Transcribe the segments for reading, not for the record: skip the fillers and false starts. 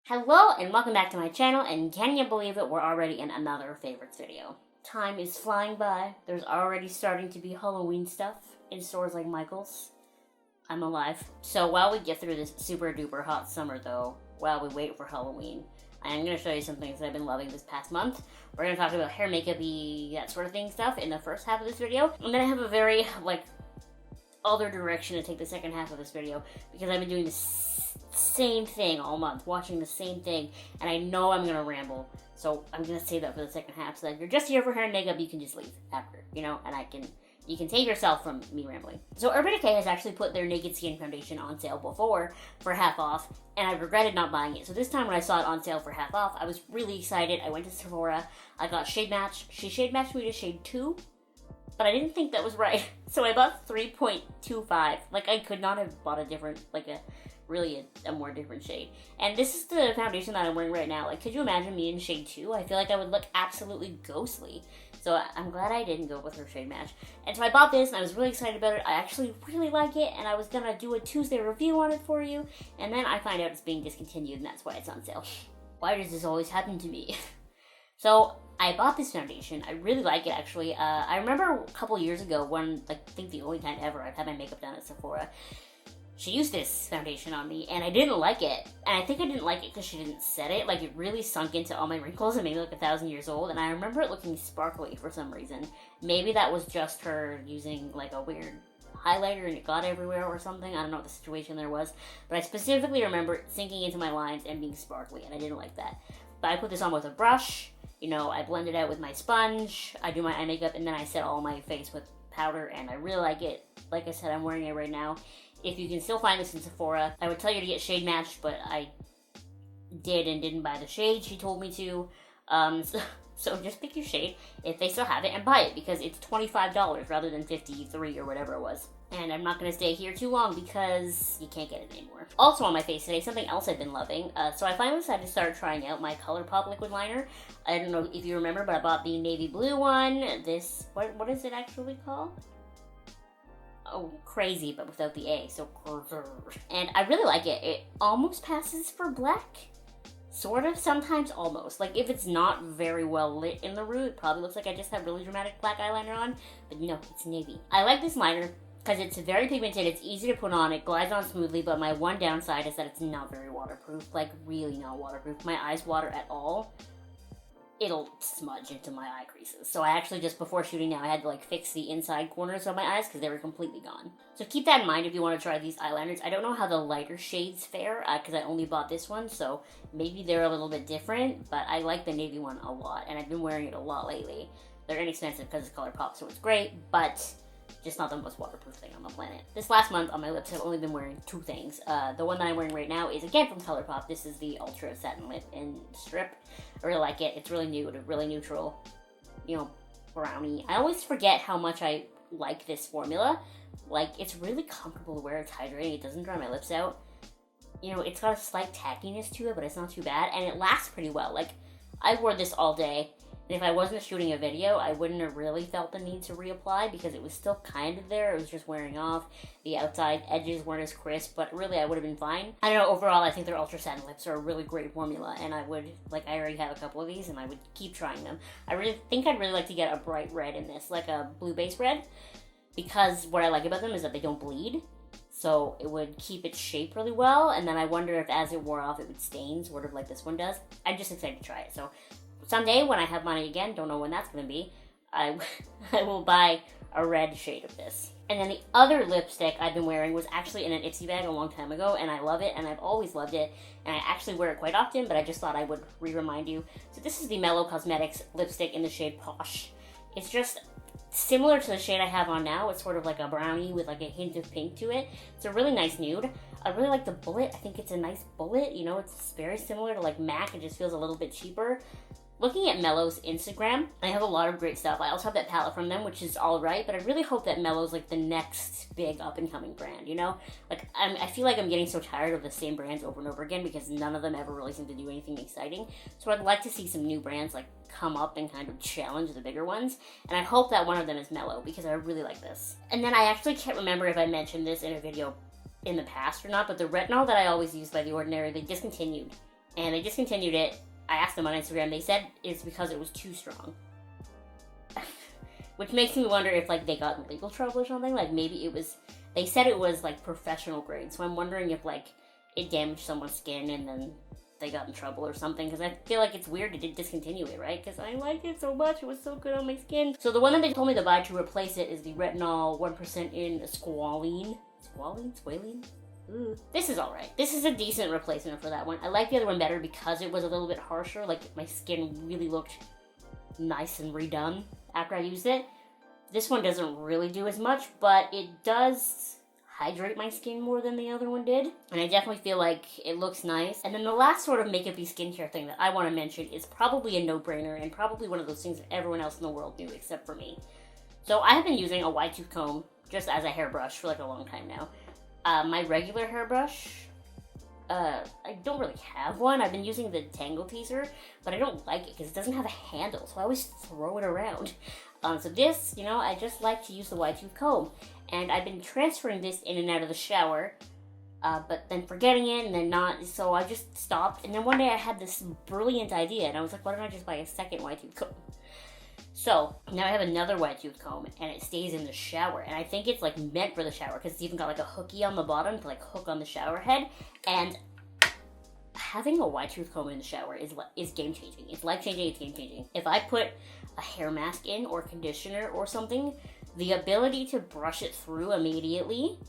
Hello and welcome back to my channel, and can you believe it, we're already in another favorites video. Time is flying by. There's already starting to be Halloween stuff in stores like Michael's. I'm alive. So while we get through this super duper hot summer though, while we wait for Halloween, I am going to show you some things that I've been loving this past month. We're going to talk about hair, makeup-y, that sort of thing stuff in the first half of this video. And then I have a very, other direction to take the second half of this video, because I've been doing the same thing all month, watching the same thing, and I know I'm gonna ramble, so I'm gonna save that for the second half, so that if you're just here for hair and makeup, you can just leave after, and you can save yourself from me rambling. So Urban Decay has actually put their Naked Skin Foundation on sale before for half off, and I regretted not buying it. So this time when I saw it on sale for half off, I was really excited. I went to Sephora, I got shade match. She shade matched me to shade 2, but I didn't think that was right. So I bought 3.25. I could not have bought a different, a more different shade. And this is the foundation that I'm wearing right now. Could you imagine me in shade 2? I feel like I would look absolutely ghostly. So I'm glad I didn't go with her shade match. And so I bought this, and I was really excited about it. I actually really like it, and I was gonna do a Tuesday review on it for you. And then I find out it's being discontinued, and that's why it's on sale. Why does this always happen to me? So I bought this foundation. I really like it, actually. I remember a couple years ago when, I think the only time ever I've had my makeup done at Sephora, she used this foundation on me, and I didn't like it. And I think I didn't like it because she didn't set it. It really sunk into all my wrinkles and made me look 1,000 years old. And I remember it looking sparkly for some reason. Maybe that was just her using, a weird highlighter and it got everywhere or something. I don't know what the situation there was. But I specifically remember it sinking into my lines and being sparkly, and I didn't like that. But I put this on with a brush. I blend it out with my sponge. I do my eye makeup, and then I set all my face with powder, and I really like it. Like I said, I'm wearing it right now. If you can still find this in Sephora, I would tell you to get shade matched, but I did and didn't buy the shade she told me to. So just pick your shade, if they still have it, and buy it, because it's $25 rather than $53 or whatever it was. And I'm not going to stay here too long because you can't get it anymore. Also on my face today, something else I've been loving. So I finally decided to start trying out my Colourpop liquid liner. I don't know if you remember, but I bought the navy blue one. This, what is it actually called? Oh, crazy, but without the A, so and I really like it. It almost passes for black. Sort of, sometimes almost. If it's not very well lit in the room, it probably looks like I just have really dramatic black eyeliner on, but no, it's navy. I like this liner because it's very pigmented, it's easy to put on, it glides on smoothly, but my one downside is that it's not very waterproof, really not waterproof. My eyes water at all, it'll smudge into my eye creases. So I actually just, before shooting now, I had to fix the inside corners of my eyes because they were completely gone. So keep that in mind if you want to try these eyeliners. I don't know how the lighter shades fare because I only bought this one, so maybe they're a little bit different, but I like the navy one a lot, and I've been wearing it a lot lately. They're inexpensive because it's Colourpop, so it's great, but just not the most waterproof thing on the planet. This last month on my lips, I've only been wearing 2 things. The one that I'm wearing right now is again from Colourpop. This is the Ultra Satin Lip in Strip. I really like it. It's really nude, really neutral, brownie. I always forget how much I like this formula. It's really comfortable to wear. It's hydrating. It doesn't dry my lips out. It's got a slight tackiness to it, but it's not too bad, and it lasts pretty well. I wore this all day. And if I wasn't shooting a video, I wouldn't have really felt the need to reapply because it was still kind of there. It was just wearing off. The outside edges weren't as crisp, but really I would have been fine. I don't know, overall I think their Ultra Satin Lips are a really great formula, and I would, I already have a couple of these and I would keep trying them. I really think I'd really like to get a bright red in this, a blue base red, because what I like about them is that they don't bleed. So it would keep its shape really well, and then I wonder if as it wore off it would stain, sort of like this one does. I'm just excited to try it. So someday, when I have money again, don't know when that's going to be, I will buy a red shade of this. And then the other lipstick I've been wearing was actually in an Ipsy bag a long time ago, and I love it, and I've always loved it, and I actually wear it quite often, but I just thought I would remind you. So this is the Mellow Cosmetics lipstick in the shade Posh. It's just similar to the shade I have on now. It's sort of like a brownie with a hint of pink to it. It's a really nice nude. I really like the bullet. I think it's a nice bullet. It's very similar to MAC. It just feels a little bit cheaper. Looking at Mellow's Instagram, I have a lot of great stuff. I also have that palette from them, which is alright, but I really hope that Mellow's the next big up-and-coming brand, I feel like I'm getting so tired of the same brands over and over again because none of them ever really seem to do anything exciting. So I'd like to see some new brands come up and kind of challenge the bigger ones, and I hope that one of them is Mellow because I really like this. And then I actually can't remember if I mentioned this in a video in the past or not, but the retinol that I always use by The Ordinary, they discontinued. and they discontinued it. I asked them on Instagram, they said it's because it was too strong. Which makes me wonder if, like, they got in legal trouble or something. Like, maybe it was, they said it was, like, professional grade, so I'm wondering if, like, it damaged someone's skin and then they got in trouble or something, because I feel like it's weird to discontinue it, right? Because I like it so much, it was so good on my skin. So the one that they told me to buy to replace it is the Retinol 1% in Squalene. Squalene? Ooh. This is alright. This is a decent replacement for that one. I like the other one better because it was a little bit harsher. Like, my skin really looked nice and redone after I used it. This one doesn't really do as much, but it does hydrate my skin more than the other one did. And I definitely feel like it looks nice. And then the last sort of makeup-y skincare thing that I want to mention is probably a no-brainer and probably one of those things that everyone else in the world knew except for me. So I have been using a wide tooth comb just as a hairbrush for like a long time now. My regular hairbrush, I don't really have one. I've been using the Tangle Teezer, but I don't like it because it doesn't have a handle, so I always throw it around. So this, you know, I just like to use the wide tooth comb. And I've been transferring this in and out of the shower, but then forgetting it and then not, so I just stopped. And then one day I had this brilliant idea, and I was like, why don't I just buy a second wide tooth comb? So now I have another wide tooth comb, and it stays in the shower. And I think it's like meant for the shower, because it's even got like a hooky on the bottom to like hook on the shower head. And having a wide tooth comb in the shower is game-changing. It's life-changing, it's game-changing. If I put a hair mask in or conditioner or something, the ability to brush it through immediately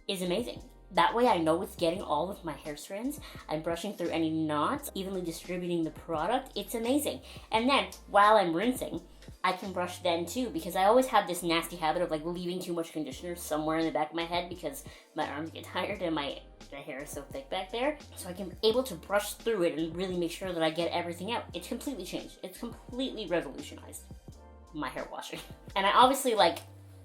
is amazing. That way I know it's getting all of my hair strands. I'm brushing through any knots, evenly distributing the product. It's amazing. And then, while I'm rinsing, I can brush then too, because I always have this nasty habit of like leaving too much conditioner somewhere in the back of my head because my arms get tired and my hair is so thick back there. So I can able to brush through it and really make sure that I get everything out. It's completely changed. It's completely revolutionized my hair washing. And I obviously like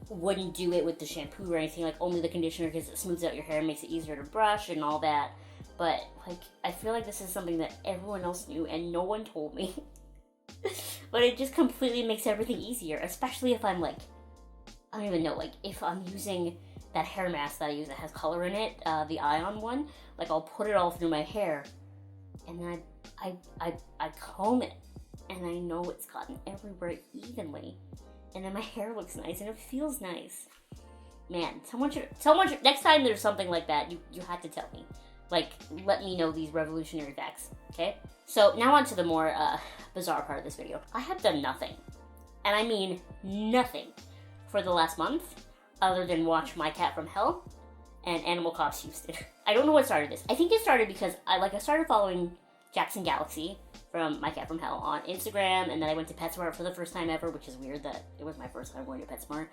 wouldn't do it with the shampoo or anything, like only the conditioner, because it smooths out your hair and makes it easier to brush and all that. But like, I feel like this is something that everyone else knew and no one told me. But it just completely makes everything easier, especially if I'm like, I don't even know, like if I'm using that hair mask that I use that has color in it, the Ion one, like I'll put it all through my hair and then I comb it and I know it's gotten everywhere evenly. And then my hair looks nice and it feels nice. Man, someone should, next time there's something like that, you have to tell me. Like, let me know these revolutionary facts, okay? So now on to the more bizarre part of this video. I have done nothing, and I mean nothing, for the last month, other than watch My Cat from Hell and Animal Cops Houston. I don't know what started this. I think it started because I started following Jackson Galaxy from My Cat from Hell on Instagram, and then I went to PetSmart for the first time ever, which is weird that it was my first time going to PetSmart,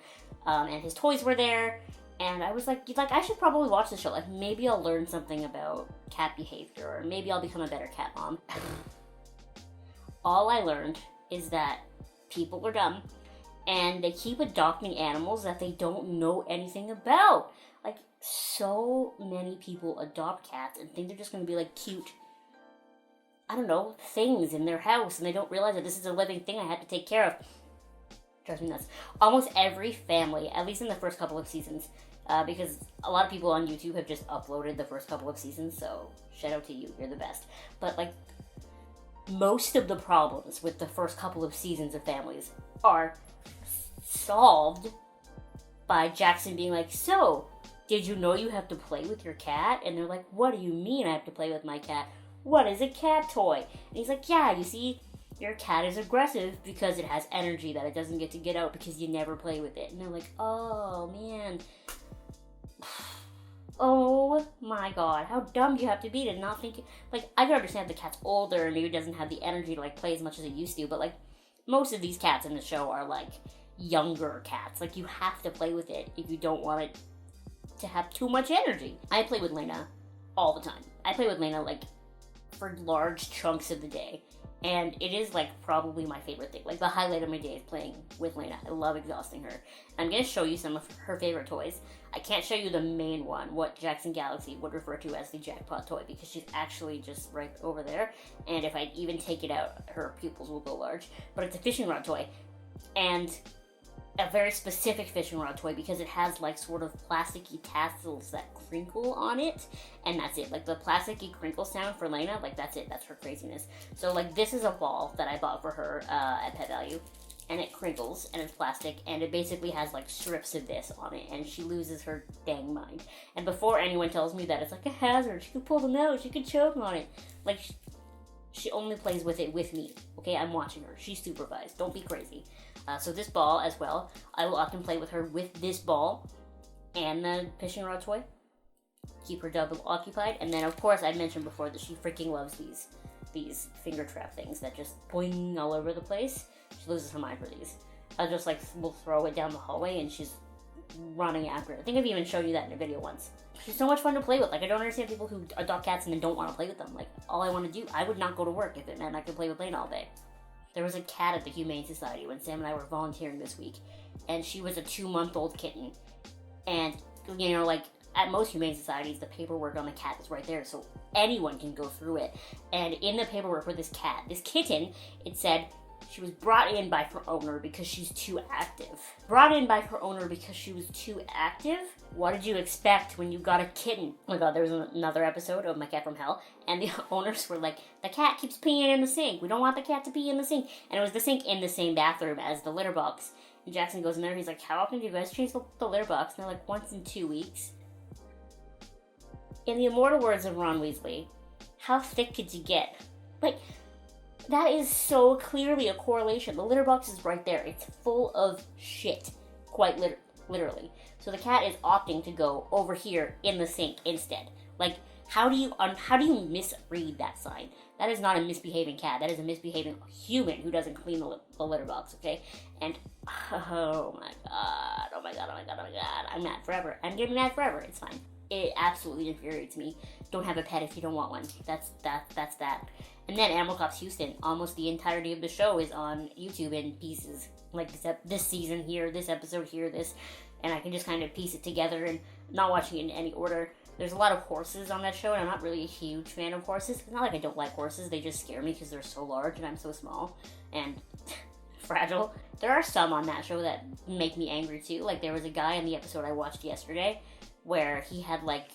and his toys were there, and I was like, I should probably watch the show, like, maybe I'll learn something about cat behavior, or maybe I'll become a better cat mom. All I learned is that people are dumb, and they keep adopting animals that they don't know anything about. Like, so many people adopt cats and think they're just gonna be, like, cute, I don't know, things in their house, and they don't realize that this is a living thing I have to take care of. Drives me nuts. Almost every family, at least in the first couple of seasons, because a lot of people on YouTube have just uploaded the first couple of seasons, so shout out to you, you're the best. But like, most of the problems with the first couple of seasons of families are solved by Jackson being like, so, did you know you have to play with your cat? And they're like, what do you mean I have to play with my cat? What is a cat toy? And he's like, yeah, you see, your cat is aggressive because it has energy that it doesn't get to get out because you never play with it. And they're like, oh, man. Oh, my God. How dumb do you have to be to not think... Like, I can understand the cat's older and maybe doesn't have the energy to, like, play as much as it used to. But, like, most of these cats in the show are, like, younger cats. Like, you have to play with it if you don't want it to have too much energy. I play with Lena all the time. I play with Lena, like, for large chunks of the day, and it is like probably my favorite thing. Like, the highlight of my day is playing with Lena. I love exhausting her. I'm gonna show you some of her favorite toys. I can't show you the main one, what Jackson Galaxy would refer to as the jackpot toy, because she's actually just right over there, and if I even take it out, her pupils will go large. But it's a fishing rod toy, and a very specific fishing rod toy because it has like sort of plasticky tassels that crinkle on it, and that's it. Like the plasticky crinkle sound for Lena, like that's it. That's her craziness. So like this is a ball that I bought for her at Pet Value, and it crinkles and it's plastic, and it basically has like strips of this on it, and she loses her dang mind. And before anyone tells me that it's like a hazard, she could pull the nose, she could choke on it. Like she only plays with it with me. Okay, I'm watching her. She's supervised. Don't be crazy. So this ball as well, I will often play with her with this ball and the fishing rod toy. Keep her double occupied. And then of course I mentioned before that she freaking loves these finger trap things that just boing all over the place. She loses her mind for these. I just like will throw it down the hallway and she's running after it. I think I've even shown you that in a video once. She's so much fun to play with. Like I don't understand people who adopt cats and then don't want to play with them. Like all I want to do, I would not go to work if it meant I could play with Lena all day. There was a cat at the Humane Society when Sam and I were volunteering this week, and she was a 2-month-old kitten. And, you know, like, at most Humane Societies, the paperwork on the cat is right there, so anyone can go through it. And in the paperwork for this cat, this kitten, it said she was brought in by her owner because she's too active. Brought in by her owner because she was too active? What did you expect when you got a kitten? Oh my god, there was another episode of My Cat from Hell, and the owners were like, the cat keeps peeing in the sink. We don't want the cat to pee in the sink. And it was the sink in the same bathroom as the litter box. And Jackson goes in there, he's like, how often do you guys change the litter box? And they're like, once in 2 weeks. In the immortal words of Ron Weasley, how thick could you get? Like, that is so clearly a correlation. The litter box is right there. It's full of shit. Quite literally. So the cat is opting to go over here in the sink instead. Like, how do you misread that sign? That is not a misbehaving cat. That is a misbehaving human who doesn't clean the litter box, okay? And, oh my god. I'm mad forever. I'm getting mad forever. It's fine. It absolutely infuriates me. Don't have a pet if you don't want one. That's that. And then Animal Cops Houston, almost the entirety of the show is on YouTube in pieces. Like this season here, this episode here, this. And I can just kind of piece it together and not watching it in any order. There's a lot of horses on that show, and I'm not really a huge fan of horses. It's not like I don't like horses, they just scare me because they're so large and I'm so small and fragile. There are some on that show that make me angry too. Like there was a guy in the episode I watched yesterday where he had like...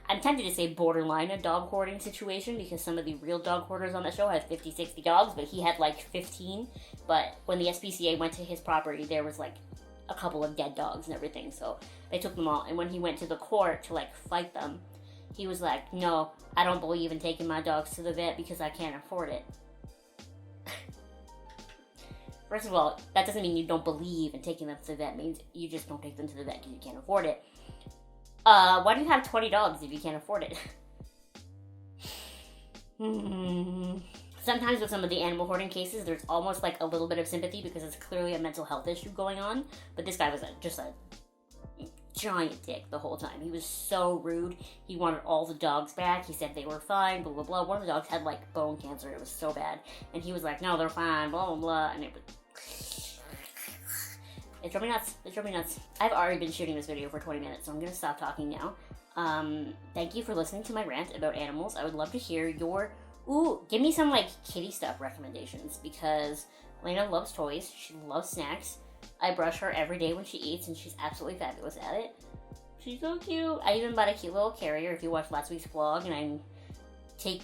I'm tempted to say borderline a dog hoarding situation because some of the real dog hoarders on the show have 50, 60 dogs, but he had like 15. But when the SPCA went to his property, there was like a couple of dead dogs and everything, so they took them all. And when he went to the court to like fight them, he was like, no, I don't believe in taking my dogs to the vet because I can't afford it. First of all, that doesn't mean you don't believe in taking them to the vet. It means you just don't take them to the vet because you can't afford it. Why do you have 20 dogs if you can't afford it? Sometimes with some of the animal hoarding cases, there's almost like a little bit of sympathy because it's clearly a mental health issue going on. But this guy was just a giant dick the whole time. He was so rude. He wanted all the dogs back. He said they were fine, blah, blah, blah. One of the dogs had like bone cancer. It was so bad. And he was like, no, they're fine, blah, blah, blah. And it was... It drove me nuts. I've already been shooting this video for 20 minutes, so I'm gonna stop talking now. Thank you for listening to my rant about animals. I would love to hear your... Ooh, give me some, like, kitty stuff recommendations, because Lena loves toys, she loves snacks. I brush her every day when she eats, and she's absolutely fabulous at it. She's so cute. I even bought a cute little carrier, if you watched last week's vlog, and I'm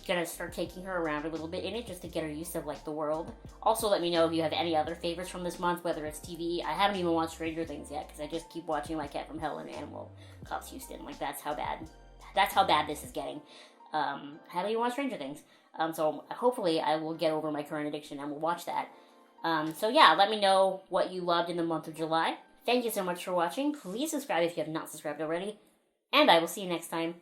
gonna start taking her around a little bit in it just to get her used to like the world. Also, let me know if you have any other favorites from this month, whether it's TV. I haven't even watched Stranger Things yet because I just keep watching My Cat from Hell and Animal Cops Houston. Like that's how bad this is getting. I haven't even watched Stranger Things. So hopefully I will get over my current addiction and we'll watch that. So yeah, let me know what you loved in the month of July. Thank you so much for watching. Please subscribe if you have not subscribed already. And I will see you next time.